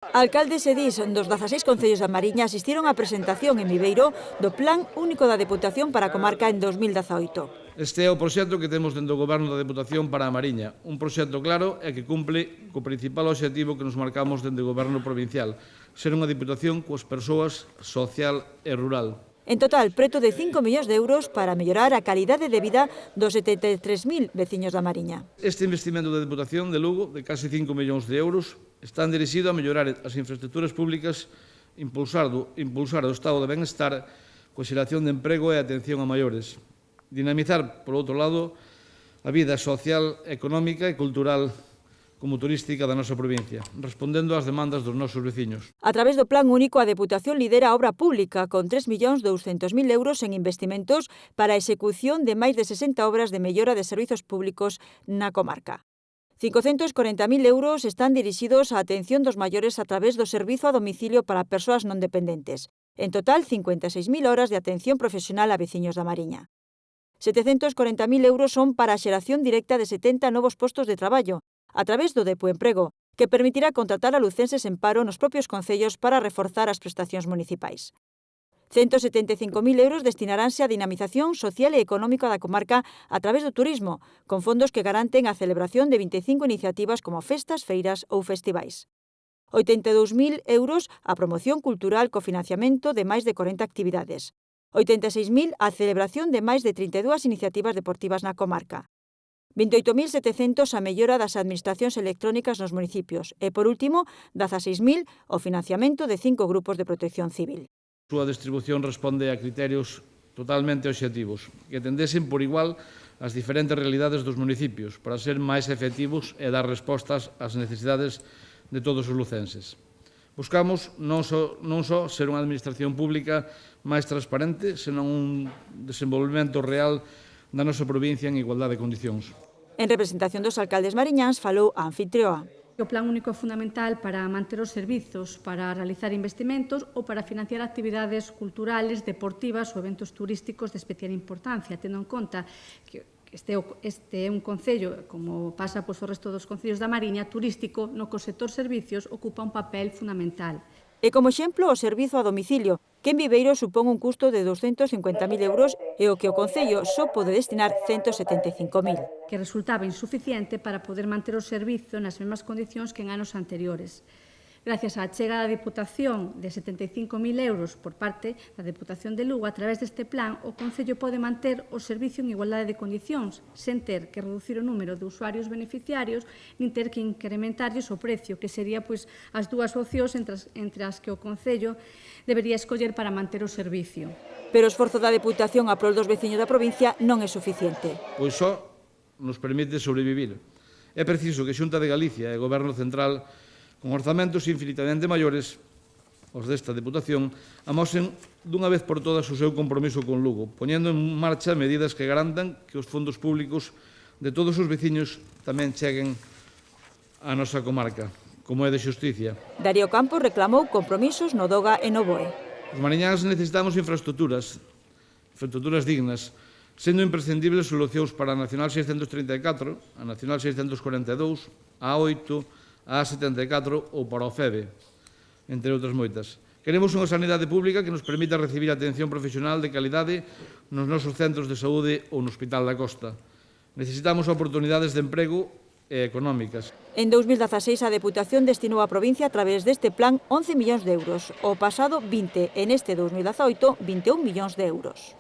Alcaldes e DIS dos 16 concellos da Mariña asistiron á presentación en Viveiro do Plan Único da Deputación para a comarca en 2018. Este é o proxecto que temos dentro do Goberno da Deputación para a Mariña. Un proxecto claro e que cumple co principal obxectivo que nos marcamos dentro do Goberno provincial, ser unha Deputación coas persoas social e rural. En total, preto de 5 millóns de euros para mellorar a calidade de vida dos 73.000 veciños da Mariña. Este investimento da Deputación de Lugo, de case 5 millóns de euros, están dirixido a mellorar as infraestructuras públicas, impulsar o estado de benestar, coa xeración de emprego e atención a maiores. Dinamizar, por outro lado, a vida social, económica e cultural como turística da nosa provincia, respondendo ás demandas dos nosos veciños. A través do Plan Único, a Deputación lidera a obra pública con 3.200.000 euros en investimentos para a execución de máis de 60 obras de mellora de servizos públicos na comarca. 540.000 euros están dirixidos á atención dos maiores a través do servizo a domicilio para persoas non dependentes. En total, 56.000 horas de atención profesional a veciños da Mariña. 740.000 euros son para a xeración directa de 70 novos postos de traballo, a través do Depuemprego, que permitirá contratar a lucenses en paro nos propios concellos para reforzar as prestacións municipais. 175.000 euros destinaránse á dinamización social e económica da comarca a través do turismo, con fondos que garanten a celebración de 25 iniciativas como festas, feiras ou festivais. 82.000 euros á promoción cultural co financiamento de máis de 40 actividades. 86.000 á celebración de máis de 32 iniciativas deportivas na comarca. 28.700 a mellora das administracións electrónicas nos municipios e, por último, 16.000 o financiamento de 5 grupos de protección civil. A súa distribución responde a criterios totalmente obxectivos, que atendesen por igual as diferentes realidades dos municipios para ser máis efectivos e dar respostas ás necesidades de todos os lucenses. Buscamos non só ser unha administración pública máis transparente, senón un desenvolvemento real da nosa provincia en igualdade de condicións. En representación dos alcaldes mariñáns falou a anfitrioa. O Plan Único é fundamental para manter os servizos, para realizar investimentos ou para financiar actividades culturales, deportivas ou eventos turísticos de especial importancia, tendo en conta que este é un concello, como pasa o resto dos concellos da Mariña, turístico, no que o sector servicios ocupa un papel fundamental. E como exemplo, o servizo a domicilio, que en Viveiro supón un custo de 250.000 euros e o que o Concello só pode destinar 175.000. Que resultaba insuficiente para poder manter o servizo nas mesmas condicións que en anos anteriores. Gracias á chega da Deputación de 75.000 euros por parte da Deputación de Lugo, a través deste plan, o Concello pode manter o servicio en igualdade de condicións, sen ter que reducir o número de usuarios beneficiarios, nin ter que incrementarlles o precio, que sería as dúas opcións entre as que o Concello debería escoller para manter o servicio. Pero o esforzo da Deputación a prol dos veciños da provincia non é suficiente. Pois só nos permite sobrevivir. É preciso que Xunta de Galicia e Goberno Central, con orzamentos infinitamente maiores, os desta Deputación, amosen dunha vez por todas o seu compromiso con Lugo, poñendo en marcha medidas que garantan que os fondos públicos de todos os veciños tamén cheguen á nosa comarca, como é de xusticia. Darío Campos reclamou compromisos no Doga e no BOE. Os mariñáns necesitamos infraestructuras dignas, sendo imprescindibles solucións para a Nacional 634, a Nacional 642, a A8, a A74 ou para o FEBE, entre outras moitas. Queremos unha sanidade pública que nos permita recibir atención profesional de calidade nos nosos centros de saúde ou no Hospital da Costa. Necesitamos oportunidades de emprego e económicas. En 2016, a Deputación destinou á provincia a través deste plan 11 millóns de euros. O pasado 20 e neste 2018, 21 millóns de euros.